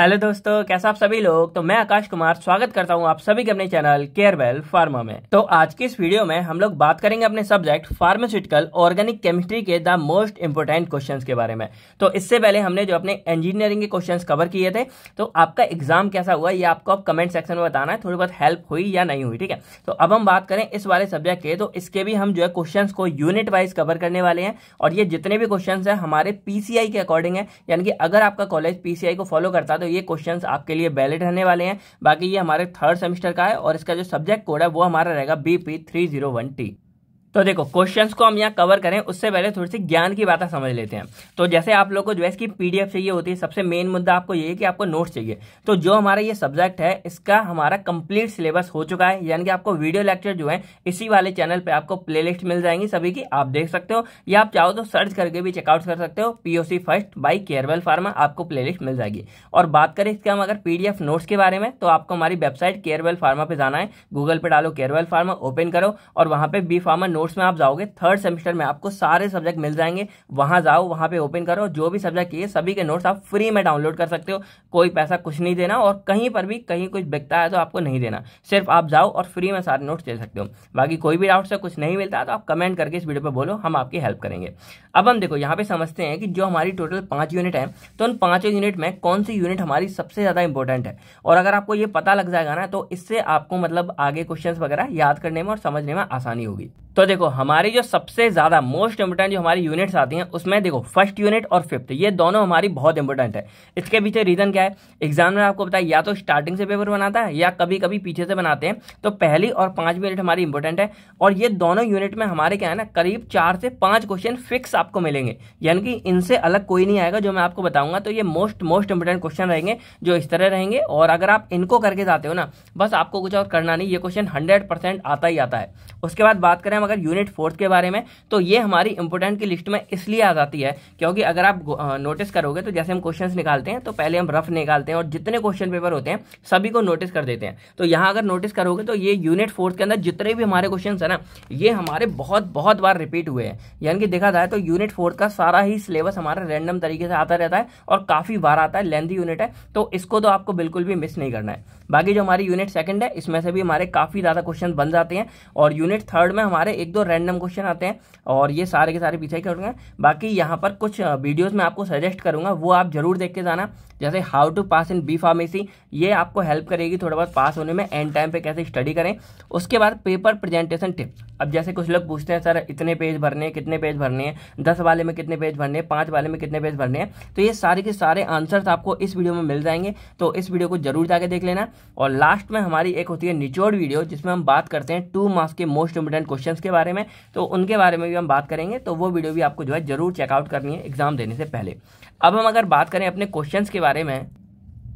Hello दोस्तों, कैसा आप सभी लोग। तो मैं आकाश कुमार स्वागत करता हूं आप सभी के अपने चैनल केयरवेल फार्मा में। तो आज की इस वीडियो में हम लोग बात करेंगे अपने सब्जेक्ट फार्मास्यूटिकल ऑर्गेनिक केमिस्ट्री के द मोस्ट इंपोर्टेंट क्वेश्चंस के बारे में। तो इससे पहले हमने जो अपने इंजीनियरिंग के क्वेश्चंस कवर किए थे, तो आपका एग्जाम कैसा हुआ ये आपको अब कमेंट सेक्शन में बताना है, थोड़ी बहुत हेल्प हुई या नहीं हुई। ठीक है, तो अब हम बात करें इस वाले सब्जेक्ट के, तो इसके भी हम जो है क्वेश्चन को यूनिट वाइज कवर करने वाले हैं। और ये जितने भी क्वेश्चन है हमारे पीसीआई के अकॉर्डिंग है, यानी कि अगर आपका कॉलेज पीसीआई को फॉलो करता है तो ये क्वेश्चंस आपके लिए वैलिड रहने वाले हैं। बाकी ये हमारे थर्ड सेमेस्टर का है और इसका जो सब्जेक्ट कोड है वो हमारा रहेगा BP301T। तो देखो, क्वेश्चंस को हम यहाँ कवर करें उससे पहले थोड़ी सी ज्ञान की बातें समझ लेते हैं। तो जैसे आप लोग को जो है इसकी पीडीएफ चाहिए होती है, सबसे मेन मुद्दा आपको ये है कि आपको नोट्स चाहिए। तो जो हमारा ये सब्जेक्ट है इसका हमारा कंप्लीट सिलेबस हो चुका है, यानी कि आपको वीडियो लेक्चर जो है इसी वाले चैनल पे आपको प्लेलिस्ट मिल जाएंगी सभी की, आप देख सकते हो, या आप चाहो तो सर्च करके भी चेकआउट कर सकते हो। POC first by Carewell pharma, आपको प्लेलिस्ट मिल जाएगी। और बात करें इसके हम अगर पीडीएफ नोट्स के बारे में, तो आपको हमारी वेबसाइट केयरवेल फार्मा पे जाना है, गूगल पे डालो केयरवेल फार्मा, ओपन करो और वहां पे बी फार्मा नोट्स में आप जाओगे। थर्ड सेमेस्टर में आपको सारे सब्जेक्ट मिल जाएंगे, वहां जाओ, वहां पे ओपन करो, जो भी सब्जेक्ट चाहिए सभी के नोट्स आप फ्री में डाउनलोड कर सकते हो। कोई पैसा कुछ नहीं देना और कहीं पर भी कहीं कुछ बिकता है तो आपको नहीं देना, सिर्फ आप जाओ और फ्री में सारे नोट्स ले सकते हो। बाकी कोई भी डाउट से कुछ नहीं मिलता है तो आप कमेंट करके इस वीडियो पे बोलो, हम आपकी हेल्प करेंगे। अब हम देखो यहाँ पे समझते हैं कि जो हमारी टोटल 5 यूनिट है, तो उन 5 यूनिट में कौन सी यूनिट हमारी सबसे ज्यादा इंपॉर्टेंट है। और अगर आपको ये पता लग जाएगा ना, तो इससे आपको मतलब आगे क्वेश्चंस वगैरह याद करने में और समझने में आसानी होगी। तो देखो, हमारी जो सबसे ज्यादा मोस्ट इंपोर्टेंट जो हमारी यूनिट्स आती हैं उसमें देखो फर्स्ट यूनिट और फिफ्थ, ये दोनों हमारी बहुत इंपॉर्टेंट है। इसके पीछे रीजन क्या है, एग्जामिनर आपको बताया या तो स्टार्टिंग से पेपर बनाता है या कभी कभी पीछे से बनाते हैं। तो पहली और 5वीं यूनिट हमारी इंपॉर्टेंट है और ये दोनों यूनिट में हमारे क्या है ना, करीब 4 से 5 क्वेश्चन फिक्स आपको मिलेंगे, यानी कि इनसे अलग कोई नहीं आएगा जो मैं आपको बताऊंगा। तो ये मोस्ट इंपोर्टेंट क्वेश्चन रहेंगे जो इस तरह रहेंगे, और अगर आप इनको करके जाते हो ना, बस आपको कुछ और करना नहीं, ये क्वेश्चन 100% आता ही आता है। उसके बाद बात करें हम अगर यूनिट 4 के बारे में, तो ये हमारी इंपोर्टेंट की लिस्ट में इसलिए आ जाती है क्योंकि अगर आप नोटिस करोगे तो जैसे हम क्वेश्चंस निकालते हैं तो पहले हम रफ निकालते हैं और जितने क्वेश्चन पेपर होते हैं सभी को नोटिस कर देते हैं। तो यहाँ अगर नोटिस करोगे तो ये यूनिट 4 के अंदर जितने भी हमारे क्वेश्चन है ना, ये हमारे बहुत बार रिपीट हुए हैं। यानी कि देखा जाए तो यूनिट 4 का सारा ही सिलेबस हमारा रैंडम तरीके से आता रहता है और काफी बार आता है, लेंथी यूनिट है, तो इसको तो आपको बिल्कुल भी मिस नहीं करना है। बाकी जो हमारी यूनिट 2 है इसमें से भी हमारे काफी ज्यादा क्वेश्चन बन जाते हैं, और यूनिट 3 में हमारे 1-2 रैंडम क्वेश्चन आते हैं और ये सारे के सारे पीछे ही करूंगा। बाकी यहाँ पर कुछ वीडियोस में आपको सजेस्ट करूंगा, वो आप जरूर देख के जाना, जैसे how to pass in B pharmacy, ये आपको हेल्प करेगी थोड़ा बहुत पास होने में, एंड टाइम पे कैसे स्टडी करें। उसके बाद पेपर प्रेजेंटेशन टिप, अब जैसे कुछ लोग पूछते हैं सर इतने पेज भरने हैं, कितने पेज भरने हैं, 10 वाले में कितने पेज भरने हैं, 5 वाले में कितने पेज भरने हैं, तो ये सारे के सारे आंसर्स आपको इस वीडियो में मिल जाएंगे। तो इस वीडियो को जरूर जाके देख लेना। और लास्ट में हमारी एक होती है निचोड़ वीडियो, जिसमें हम बात करते हैं 2 मार्क्स के मोस्ट इंपोर्टेंट क्वेश्चंस के बारे में, तो उनके बारे में भी हम बात करेंगे। तो वो वीडियो भी आपको जो है जरूर चेकआउट करनी है एग्जाम देने से पहले। अब हम अगर बात करें अपने क्वेश्चंस के बारे में,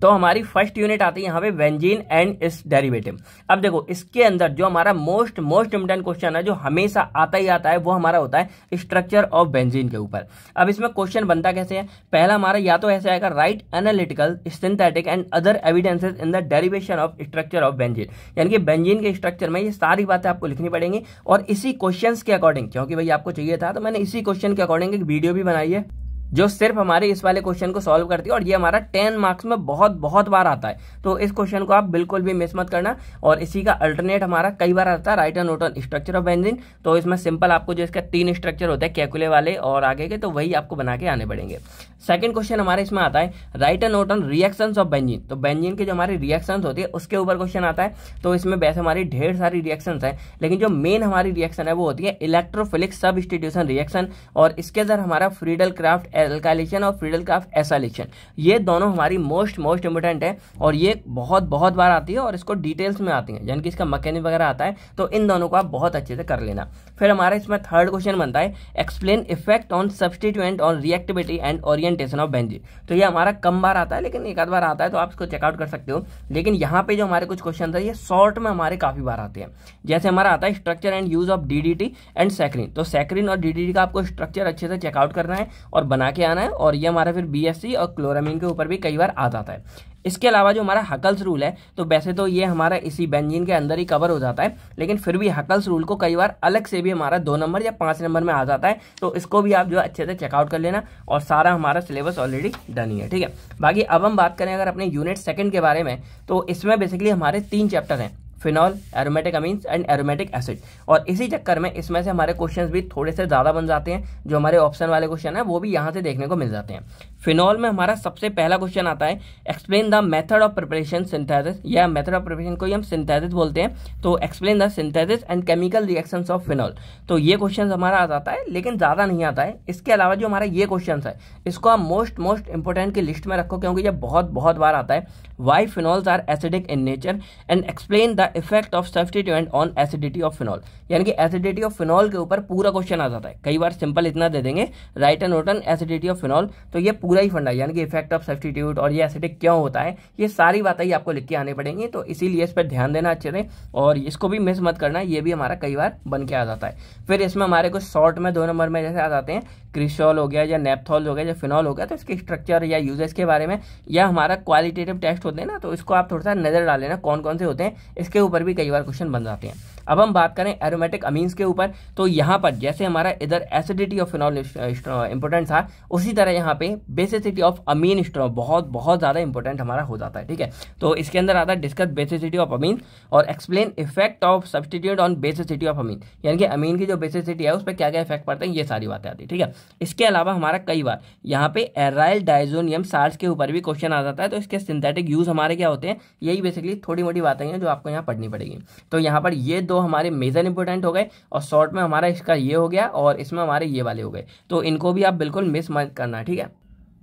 तो हमारी फर्स्ट यूनिट आती है यहाँ पे बेंजीन एंड इट्स डेरिवेटिव। अब देखो, इसके अंदर जो हमारा मोस्ट इंपोर्टेंट क्वेश्चन है जो हमेशा आता ही आता है, वो हमारा होता है स्ट्रक्चर ऑफ बेंजीन के ऊपर। अब इसमें क्वेश्चन बनता कैसे है, पहला हमारा या तो ऐसे आएगा, right analytical synthetic and other evidences in the derivation of structure of benzene, यानी कि बेंजीन के स्ट्रक्चर में ये सारी बातें आपको लिखनी पड़ेंगी। और इसी क्वेश्चन के अकॉर्डिंग, क्योंकि भाई आपको चाहिए था, तो मैंने इसी क्वेश्चन के अकॉर्डिंग एक वीडियो भी बनाई है जो सिर्फ हमारे इस वाले क्वेश्चन को सॉल्व करती है, और ये हमारा 10 मार्क्स में बहुत बार आता है। तो इस क्वेश्चन को आप बिल्कुल भी मिस मत करना। और इसी का अल्टरनेट हमारा कई बार आता है, right a note on structure of benzene. तो इसमें सिंपल आपको जो इसका 3 स्ट्रक्चर होते हैं, कैलकुले वाले और आगे के, तो वही आपको बना के आने पड़ेंगे। सेकंड क्वेश्चन हमारे इसमें आता है, right a note on reactions of benzene. तो बेंजीन के जो हमारी रिएक्शंस होती है उसके ऊपर क्वेश्चन आता है। तो इसमें वैसे हमारी ढेर सारी रिएक्शंस है, लेकिन जो मेन हमारी रिएक्शन है वो होती है इलेक्ट्रोफिलिक सब्स्टिट्यूशन रिएक्शन, और इसके अंदर हमारा फ्रीडल क्राफ्ट एल्काइलेशन और फ्रीडल क्राफ्ट एसाइलेशन, ये दोनों हमारी मोस्ट इंपोर्टेंट है और ये बहुत बार आती है और इसको डिटेल्स में आती है, यानी कि इसका मैकेनिज्म वगैरह आता है। तो इन दोनों को आप बहुत अच्छे से कर लेना। फिर हमारा इसमें थर्ड क्वेश्चन बनता है, explain effect on substituent on reactivity and orientation of benzene. तो ये हमारा कम बार आता है, लेकिन एक आध बार आता है, तो आप इसको चेकआउट कर सकते हो। लेकिन यहाँ पे जो हमारे कुछ क्वेश्चन है ये शॉर्ट में हमारे काफी बार आते हैं। जैसे हमारा आता है structure and use of DDT and saccharine. तो सैक्रिन और DDT का आपको स्ट्रक्चर अच्छे से चेकआउट करना है और बना जाके आना है, और ये हमारा फिर BSC और क्लोरामीन के ऊपर भी कई बार आ जाता है। इसके अलावा जो हमारा हकल्स रूल है, तो वैसे तो ये हमारा इसी बेंजीन के अंदर ही कवर हो जाता है, लेकिन फिर भी हकल्स रूल को कई बार अलग से भी हमारा 2 नंबर या 5 नंबर में आ जाता है, तो इसको भी आप जो है अच्छे से चेकआउट कर लेना, और सारा हमारा सिलेबस ऑलरेडी डन ही है, ठीक है। बाकी अब हम बात करें अगर अपने यूनिट 2 के बारे में, तो इसमें बेसिकली हमारे 3 चैप्टर हैं, phenol, aromatic amines and aromatic acid, और इसी चक्कर में इसमें से हमारे क्वेश्चंस भी थोड़े से ज़्यादा बन जाते हैं, जो हमारे ऑप्शन वाले क्वेश्चन है वो भी यहाँ से देखने को मिल जाते हैं। फिनॉल में हमारा सबसे पहला क्वेश्चन आता है, explain the method of preparation synthesis, या मेथड ऑफ प्रिपरेशन को ही हम सिंथेसिस बोलते हैं, तो explain the synthesis and chemical reactions of phenol. तो ये क्वेश्चन हमारा आ जाता है, लेकिन ज़्यादा नहीं आता है। इसके अलावा जो हमारा ये क्वेश्चन है, इसको आप मोस्ट इंपोर्टेंट की लिस्ट में रखो, क्योंकि ये बहुत बार आता है। Why phenols are acidic in nature and explain the effect of substituent on acidity of phenol, यानी कि एसिडिटी ऑफ फिनॉल के ऊपर पूरा क्वेश्चन आ जाता है। कई बार सिंपल इतना दे देंगे, right and note on acidity of phenol, तो ये पूरा ही फंडा, यानी कि इफेक्ट ऑफ सब्स्टिट्यूट और ये एसिडिक क्यों होता है, ये सारी बातें ही आपको लिख के आने पड़ेंगी, तो इसीलिए इस पर ध्यान देना अच्छे से, और इसको भी मिस मत करना, ये भी हमारा कई बार बन के आ जाता है। फिर इसमें हमारे कुछ शॉर्ट में 2 नंबर में जैसे आ जाते हैं, क्रिस्टॉल हो गया या नेप्थॉल हो गया या फिनॉल हो गया, तो इसके स्ट्रक्चर या यूजेस के बारे में, या हमारा क्वालिटेटिव टेस्ट होते हैं ना, तो इसको आप थोड़ा सा नजर डाल लेना कौन कौन से होते हैं, इसके ऊपर भी कई बार क्वेश्चन बन जाते हैं। अब हम बात करें एरोमेटिक अमीन्स के ऊपर, तो यहाँ पर जैसे हमारा इधर एसिडिटी ऑफ फिनॉल इंपोर्टेंट था, उसी तरह यहाँ पे बेसिसिटी ऑफ अमीन स्ट्रॉ बहुत ज़्यादा इंपॉर्टेंट हमारा हो जाता है, ठीक है। तो इसके अंदर आता है डिस्कस बेसिसिटी ऑफ अमीन और explain effect of substitute on basicity of amine, यानी कि अमीन की जो बेसिसिटी है उस पर क्या क्या इफेक्ट पड़ते हैं, ये सारी बातें आती है, ठीक है। इसके अलावा हमारा कई बार यहाँ पे एराइल डाइजोनियम साल्ट्स के ऊपर भी क्वेश्चन आ जाता है, तो इसके सिंथेटिक यूज हमारे क्या होते हैं, यही बेसिकली थोड़ी मोटी बातें हैं जो आपको यहाँ पढ़नी पड़ेगी। तो यहाँ पर ये 2 हमारे मेजर इंपोर्टेंट हो गए, और शॉर्ट में हमारा इसका ये हो गया, और इसमें हमारे ये वाले हो गए, तो इनको भी आप बिल्कुल मिस मत करना, ठीक है।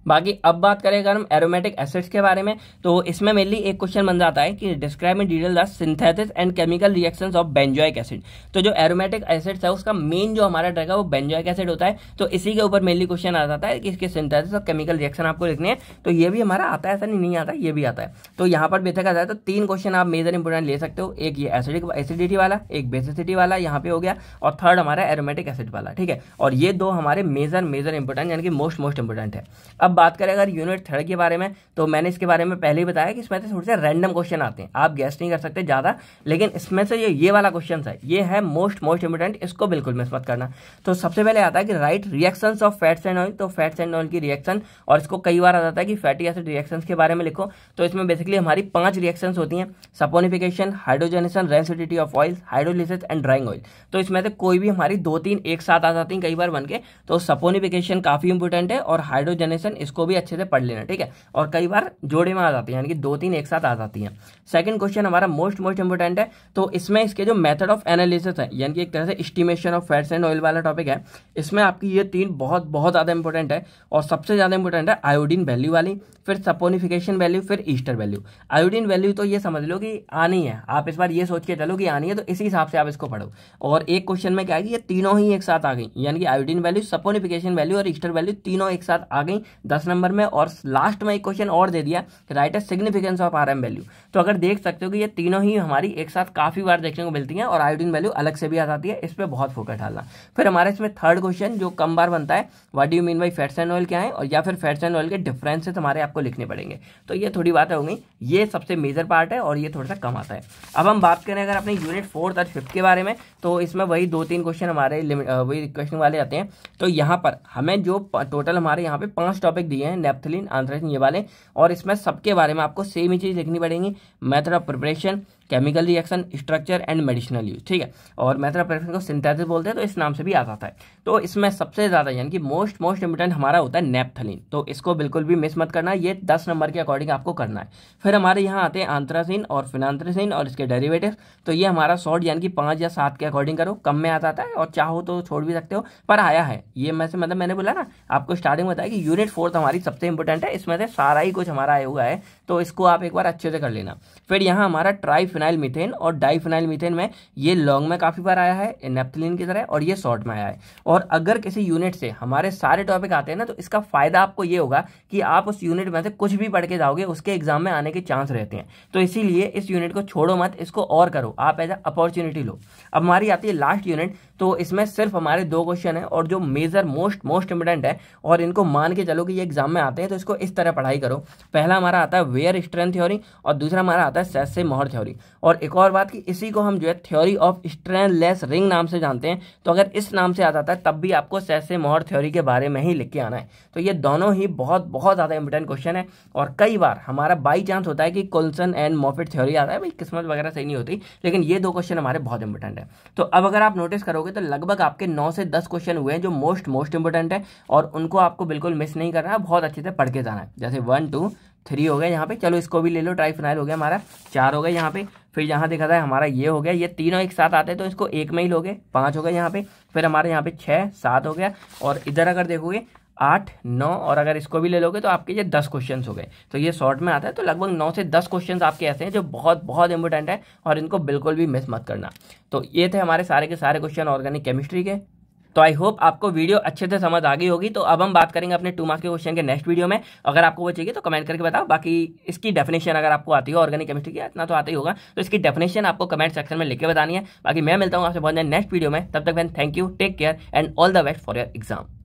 बाकी अब बात करें अगर हम एरोमेटिक एसिड्स के बारे में, तो इसमें मेनली एक क्वेश्चन बन जाता है कि describe in detail the synthesis and chemical reactions of benzoic acid. तो जो एरोमेटिक एसिड्स है उसका मेन जो हमारा ड्रग है वो बेंजोइक एसिड होता है, तो इसी के ऊपर मेनली क्वेश्चन आ जाता है कि इसके सिंथेसिस और केमिकल रिएक्शन आपको लिखने हैं, तो ये भी हमारा आता है, ऐसा नहीं आता, ये भी आता है। तो यहाँ पर देखा जाए तो 3 क्वेश्चन आप मेजर इंपोर्टेंट ले सकते हो, एक ये एसिडिटी वाला, एक बेसिसिटी वाला यहाँ पे हो गया, और थर्ड हमारा एरोमेटिक एसिड वाला, ठीक है। और ये 2 हमारे मेजर इंपोर्टेंट यानी कि मोस्ट इंपोर्टेंट है। अब बात करें अगर यूनिट 3 के बारे में, तो मैंने इसके बारे में पहले ही बताया कि इसमें से थोड़े से रैंडम क्वेश्चन आते हैं, आप गैस नहीं कर सकते ज्यादा, लेकिन इसमें से ये वाला क्वेश्चन है, ये है मोस्ट इंपोर्टेंट, इसको बिल्कुल मिस मत करना। तो सबसे पहले आता है कि right reactions of fats and oil, तो फैट्स एंड ऑयल की रिएक्शन, और इसको कई बार आ जाता है कि फैटी एसिड रिएक्शंस के बारे में लिखो, तो इसमें बेसिकली हमारी 5 रिएक्शंस होती हैं, saponification, hydrogenation, rancidity of oil, hydrolysis and drawing oil. तो इसमें से कोई भी हमारी 2-3 एक साथ आ जाती हैं कई बार बन के, तो सपोनिफिकेशन काफी इंपोर्टेंट है, और हाइड्रोजनेशन इसको भी अच्छे से पढ़ लेना, ठीक है। और कई बार जोड़े में आ जाती है, यानी कि 2-3 एक साथ आ जाती हैं। सेकंड क्वेश्चन हमारा मोस्ट इंपोर्टेंट है, तो इसमें इसके जो मेथड ऑफ एनालिसिस है, यानी कि एक तरह से estimation of fats and oil वाला टॉपिक है, इसमें आपकी ये 3 बहुत ज्यादा इंपॉर्टेंट है, और सबसे ज्यादा इंपॉर्टेंट है आयोडीन वैल्यू वाली, फिर सपोनिफिकेशन वैल्यू, फिर ईस्टर वैल्यू। आयोडीन वैल्यू तो ये समझ लो कि आनी है, आप इस बार ये सोच के चलो कि आनी है, तो इसी हिसाब से आप इसको पढ़ो। और एक क्वेश्चन में क्या है कि ये तीनों ही एक साथ आ गई, यानी कि आयोडीन वैल्यू, सपोनिफिकेशन वैल्यू और ईस्टर वैल्यू तीनों एक साथ आ गई 10 नंबर में। और लास्ट में एक क्वेश्चन और दे दिया, right significance of RM value. तो अगर देख सकते हो कि ये तीनों ही हमारी एक साथ काफी बार देखने को मिलती हैं, और आयोडीन वैल्यू अलग से भी आ जाती है, इस पर बहुत फोकस डालना। फिर हमारे इसमें थर्ड क्वेश्चन जो कम बार बनता है, what do you mean by fats and oil क्या है, और या फिर फैट्स एंड ऑयल के डिफरेंसेस हमारे आपको लिखने पड़ेंगे। तो ये थोड़ी बातें हो गई, ये सबसे मेजर पार्ट है, और ये थोड़ा सा कम आता है। अब हम बात करें अगर अपने यूनिट 4 और 5 के बारे में, तो इसमें वही 2-3 क्वेश्चन हमारे वही क्वेश्चन वाले आते हैं। तो यहाँ पर हमें जो टोटल हमारे यहाँ पे 5 टॉपिक दिए हैं, नेप्थलीन, एंथ्रेसिन, ये वाले, और इसमें सबके बारे में आपको सेम ही चीज लिखनी पड़ेगी, method of preparation, chemical reaction, structure and medicinal use, ठीक है। और मेथड ऑफ प्रिपरेशन को सिंथेसिस बोलते हैं, तो इस नाम से भी आ जाता है। तो इसमें सबसे ज्यादा यानी कि मोस्ट इंपोर्टेंट हमारा होता है नेप्थलीन, तो इसको बिल्कुल भी मिस मत करना, ये 10 नंबर के अकॉर्डिंग आपको करना है। फिर हमारे यहाँ आते हैं एंथ्रासिन और फिनांथ्रासिन और इसके डेरिवेटिव, तो ये हमारा शॉर्ट यानी कि 5 या 7 के अकॉर्डिंग करो, कम में आ जाता है, और चाहो तो छोड़ भी सकते हो, पर आया है ये में से, मतलब मैंने बोला ना आपको स्टार्टिंग में बताया कि यूनिट 4 हमारी सबसे इंपोर्टेंट है, इसमें से सारा ही कुछ हमारा आया हुआ है, तो इसको आप एक बार अच्छे से कर लेना। फिर यहाँ हमारा ट्राइफिनाइल मीथेन और डाइफिनाइल मीथेन में, ये लॉन्ग में काफी बार आया है नेप्थलीन की तरह, और ये शॉर्ट में आया है। और अगर किसी यूनिट से हमारे सारे टॉपिक आते हैं ना, तो इसका फायदा आपको ये होगा कि आप उस यूनिट में से कुछ भी पढ़ के जाओगे, उसके एग्जाम में आने के चांस रहते हैं। तो इसीलिए इस यूनिट को छोड़ो मत, इसको और करो, आप एज अ अपॉर्चुनिटी लो। अब हमारी आती है लास्ट यूनिट, तो इसमें सिर्फ हमारे 2 क्वेश्चन है और जो मेजर मोस्ट इंपोर्टेंट है और इनको मान के चलो कि ये एग्जाम में आते हैं, तो इसको इस तरह पढ़ाई करो। पहला हमारा आता है वेयर स्ट्रेन थ्योरी और दूसरा हमारा आता है सेसे मोहर थ्योरी। और एक और बात कि इसी को हम जो है थ्योरी ऑफ स्ट्रेनलेस रिंग नाम से जानते हैं। तो अगर इस नाम से आ जाता है तब भी आपको सेसे मोहर थ्योरी के बारे में ही लिख के आना है। तो ये दोनों ही बहुत बहुत ज़्यादा इंपोर्टेंट क्वेश्चन है और कई बार हमारा बाई चांस होता है कि कोल्सन एंड मॉफिट थ्योरी आता है, भाई किस्मत वगैरह सही नहीं होती, लेकिन ये 2 क्वेश्चन हमारे बहुत इंपोर्टेंट है। तो अब अगर आप नोटिस करोगे तो लगभग आपके 9 से 10 क्वेश्चन हुए हैं जो मोस्ट इंपोर्टेंट है और उनको आपको बिल्कुल मिस नहीं करना है, बहुत अच्छे से पढ़ के जाना है। जैसे 1 2 3 हो गया यहाँ पे, चलो इसको भी ले लो, ट्राइफिनाइल हो गया हमारा, 4 हो गए यहाँ पे। फिर यहाँ देखा था हमारा ये हो गया, ये तीनों एक साथ आते हैं तो इसको एक में ही लोगे, 5 हो गए यहाँ पे। फिर हमारे यहाँ पे 6 7 हो गया और इधर अगर देखोगे 8 9 और अगर इसको भी ले लोगे तो आपके ये 10 क्वेश्चन हो गए। तो ये शॉर्ट में आता है। तो लगभग 9 से 10 क्वेश्चन आपके ऐसे हैं जो बहुत बहुत इंपॉर्टेंट है और इनको बिल्कुल भी मिस मत करना। तो ये थे हमारे सारे के सारे क्वेश्चन ऑर्गेनिक केमिस्ट्री के। तो आई होप आपको वीडियो अच्छे से समझ आ गई होगी। तो अब हम बात करेंगे अपने 2 मार्क्स के क्वेश्चन के नेक्स्ट वीडियो में। अगर आपको वो चाहिए तो कमेंट करके बताओ। बाकी इसकी डेफिनेशन अगर आपको आती हो ऑर्गेनिक केमिस्ट्री की, इतना तो आता ही होगा, तो इसकी डेफिनेशन आपको कमेंट सेक्शन में लिख के बतानी है। बाकी मैं मिलता हूँ आपसे बहुत नेक्स्ट वीडियो में। तब तक thank you, take care and all the best for your exam.